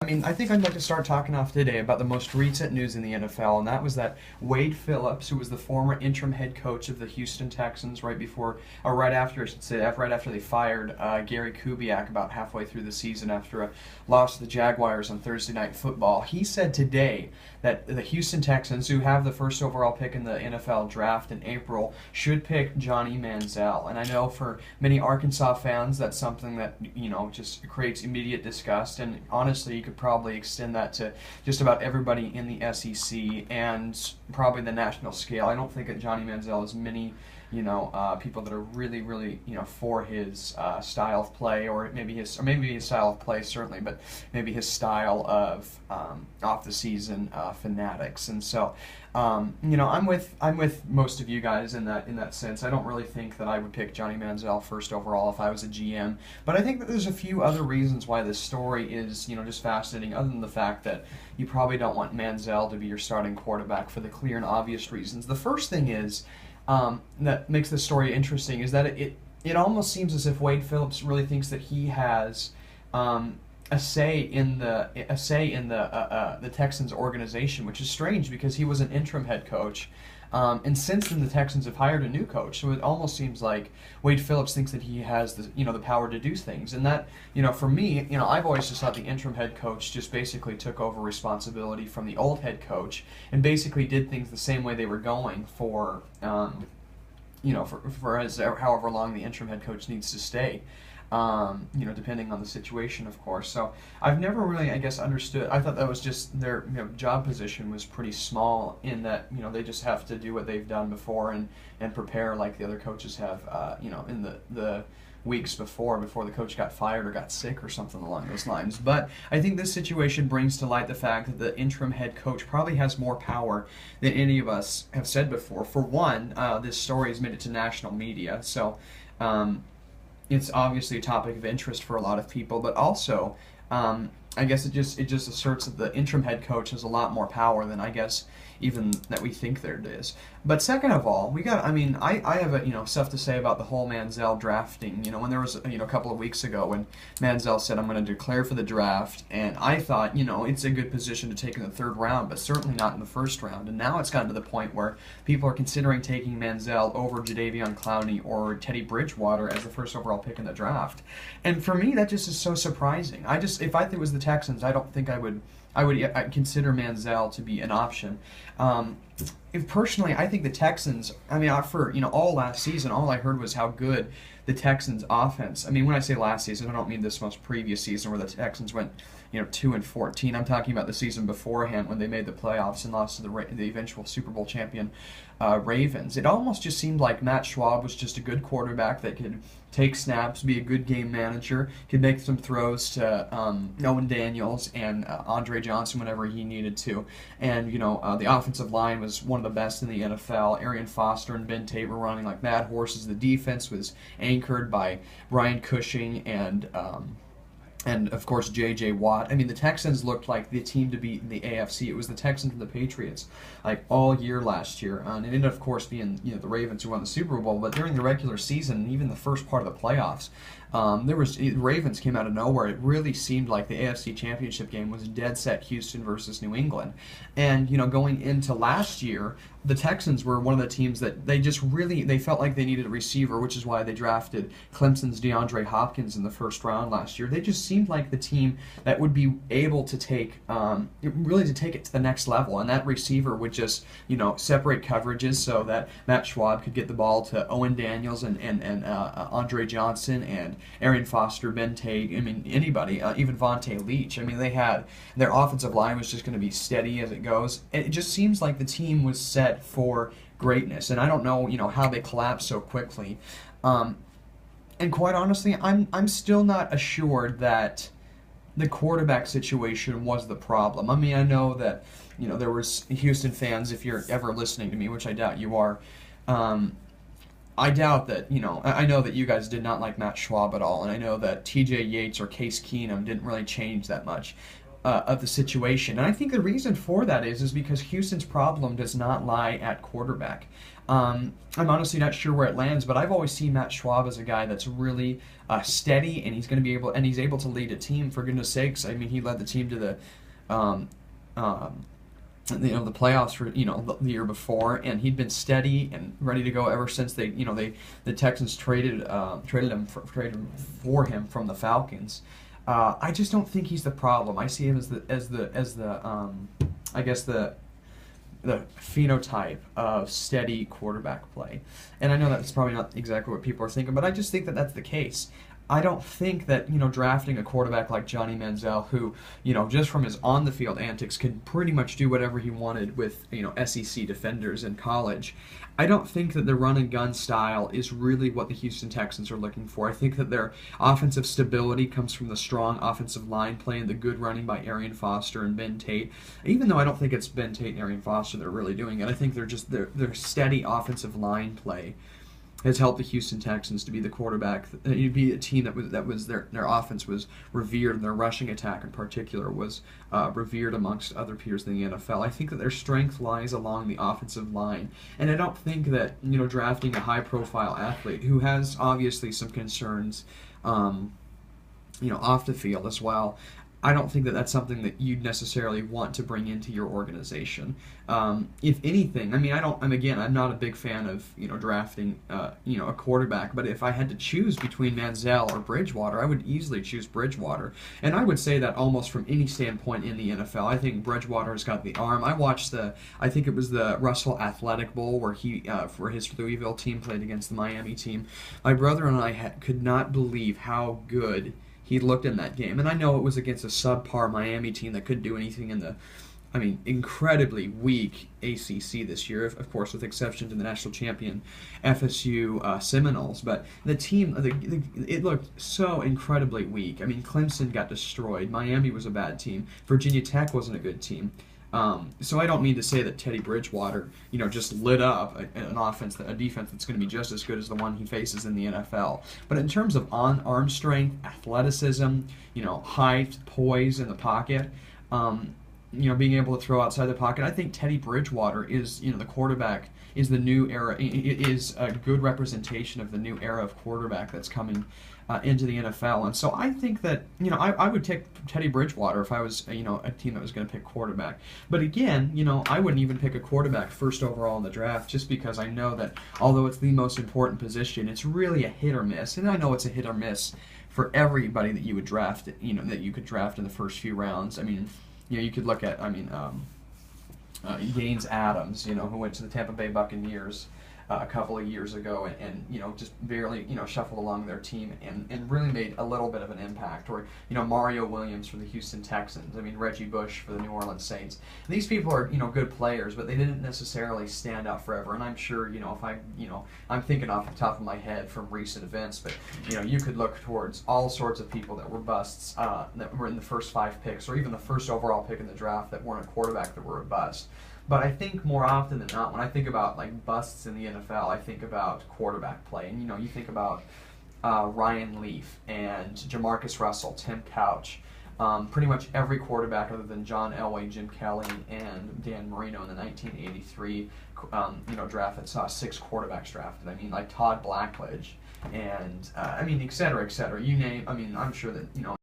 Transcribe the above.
I mean, I think I'd like to start talking off today about the most recent news in the NFL, and that was that Wade Phillips, who was the former interim head coach of the Houston Texans, right after, I should say, right after they fired Gary Kubiak about halfway through the season after a loss to the Jaguars on Thursday Night Football. He said today that the Houston Texans, who have the first overall pick in the NFL draft in April, should pick Johnny Manziel. And I know for many Arkansas fans, that's something that, just creates immediate disgust, and honestly, you could probably extend that to just about everybody in the SEC and probably the national scale. I don't think that Johnny Manziel has many, people that are really, really, for his style of play, or maybe his style of play certainly, but maybe his style of off the season fanatics. And so, I'm with most of you guys in that sense. I don't really think that I would pick Johnny Manziel first overall if I was a GM, but I think that there's a few other reasons why this story is, just fascinating, other than the fact that you probably don't want Manziel to be your starting quarterback for the clear and obvious reasons. The first thing is that makes this story interesting is that it almost seems as if Wade Phillips really thinks that he has a say in the Texans organization, which is strange because he was an interim head coach. And since then, the Texans have hired a new coach, so it almost seems like Wade Phillips thinks that he has the power to do things, and that for me, I've always just thought the interim head coach just basically took over responsibility from the old head coach and basically did things the same way they were going for however long the interim head coach needs to stay. Depending on the situation, of course. So I've never really, I guess, understood. I thought that was just their job position was pretty small in that, they just have to do what they've done before and prepare like the other coaches have, in the weeks before the coach got fired or got sick or something along those lines. But I think this situation brings to light the fact that the interim head coach probably has more power than any of us have said before. For one, this story has made it to national media, so it's obviously a topic of interest for a lot of people, but also I guess it just asserts that the interim head coach has a lot more power than I guess even that we think there it is. But second of all, I have stuff to say about the whole Manziel drafting. When there was a couple of weeks ago when Manziel said I'm going to declare for the draft, and I thought it's a good position to take in the third round, but certainly not in the first round. And now it's gotten to the point where people are considering taking Manziel over Jadeveon Clowney or Teddy Bridgewater as the first overall pick in the draft. And for me, that just is so surprising. If I think it was the Texans, I don't think I would consider Manziel to be an option. Personally, I think the Texans, for all last season, all I heard was how good the Texans' offense. When I say last season, I don't mean this most previous season where the Texans went 2-14. I'm talking about the season beforehand when they made the playoffs and lost to the eventual Super Bowl champion Ravens. It almost just seemed like Matt Schwab was just a good quarterback that could take snaps, be a good game manager, could make some throws to Owen Daniels and Andre Johnson whenever he needed to. And, the offensive line was one of the best in the NFL. Arian Foster and Ben Tate were running like mad horses. The defense was anchored by Brian Cushing and of course J.J. Watt. The Texans looked like the team to beat in the AFC. It was the Texans and the Patriots like all year last year. And it ended up, of course, being the Ravens who won the Super Bowl. But during the regular season and even the first part of the playoffs, the Ravens came out of nowhere. It really seemed like the AFC Championship game was dead set Houston versus New England. And going into last year, the Texans were one of the teams that they felt like they needed a receiver, which is why they drafted Clemson's DeAndre Hopkins in the first round last year. They just seemed like the team that would be able to take it to the next level, and that receiver would just separate coverages so that Matt Schwab could get the ball to Owen Daniels and Andre Johnson and Arian Foster, Ben Tate, anybody, even Vontae Leach. They had their offensive line was just going to be steady as it goes. It just seems like the team was set for greatness, and I don't know, how they collapsed so quickly. And quite honestly, I'm still not assured that the quarterback situation was the problem. I know that there was Houston fans, if you're ever listening to me, which I doubt you are. I doubt that, I know that you guys did not like Matt Schwab at all, and I know that TJ Yates or Case Keenum didn't really change that much. of the situation. And I think the reason for that is because Houston's problem does not lie at quarterback. I'm honestly not sure where it lands, but I've always seen Matt Schwab as a guy that's really steady, and he's going to be able, and he's able to lead a team. For goodness sakes, I mean, he led the team to the the playoffs for the year before, and he'd been steady and ready to go ever since the Texans traded him for him from the Falcons. I just don't think he's the problem. I see him as the I guess the phenotype of steady quarterback play. And I know that's probably not exactly what people are thinking, but I just think that that's the case. I don't think that, drafting a quarterback like Johnny Manziel, who, just from his on-the-field antics could pretty much do whatever he wanted with, SEC defenders in college. I don't think that the run-and-gun style is really what the Houston Texans are looking for. I think that their offensive stability comes from the strong offensive line play and the good running by Arian Foster and Ben Tate. Even though I don't think it's Ben Tate and Arian Foster that are really doing it, I think their steady offensive line play has helped the Houston Texans to be the quarterback, be a team that was their offense was revered, and their rushing attack in particular was revered amongst other peers in the NFL. I think that their strength lies along the offensive line, and I don't think that drafting a high-profile athlete who has obviously some concerns, off the field as well. I don't think that that's something that you'd necessarily want to bring into your organization. If anything, I mean, I'm not a big fan of drafting a quarterback. But if I had to choose between Manziel or Bridgewater, I would easily choose Bridgewater. And I would say that almost from any standpoint in the NFL. I think Bridgewater's got the arm. I think it was the Russell Athletic Bowl where he for his Louisville team played against the Miami team. My brother and I could not believe how good he looked in that game. And I know it was against a subpar Miami team that couldn't do anything in the, incredibly weak ACC this year, of course, with exception to the national champion FSU Seminoles. But the team, it looked so incredibly weak. I mean, Clemson got destroyed. Miami was a bad team. Virginia Tech wasn't a good team. So I don't mean to say that Teddy Bridgewater, just lit up a defense that's going to be just as good as the one he faces in the NFL. But in terms of arm strength, athleticism, height, poise in the pocket, being able to throw outside the pocket, I think Teddy Bridgewater is, the quarterback, is the new era, is a good representation of the new era of quarterback that's coming into the NFL. And so I think that, I would take Teddy Bridgewater if I was, a team that was going to pick quarterback. But again, I wouldn't even pick a quarterback first overall in the draft just because I know that although it's the most important position, it's really a hit or miss. And I know it's a hit or miss for everybody that you would draft, that you could draft in the first few rounds. I mean, you could look at, Gaines Adams, who went to the Tampa Bay Buccaneers a couple of years ago and just barely, shuffled along their team and really made a little bit of an impact. Or, Mario Williams for the Houston Texans. Reggie Bush for the New Orleans Saints. These people are, good players, but they didn't necessarily stand out forever. And I'm sure, I'm thinking off the top of my head from recent events, but, you could look towards all sorts of people that were busts that were in the first 5 picks or even the first overall pick in the draft that weren't a quarterback that were a bust. But I think more often than not, when I think about busts in the NFL, I think about quarterback play. And you think about Ryan Leaf and Jamarcus Russell, Tim Couch, pretty much every quarterback other than John Elway, Jim Kelly, and Dan Marino in the 1983 draft that saw 6 quarterbacks drafted. Like Todd Blackledge, and et cetera, et cetera. You name. I'm sure that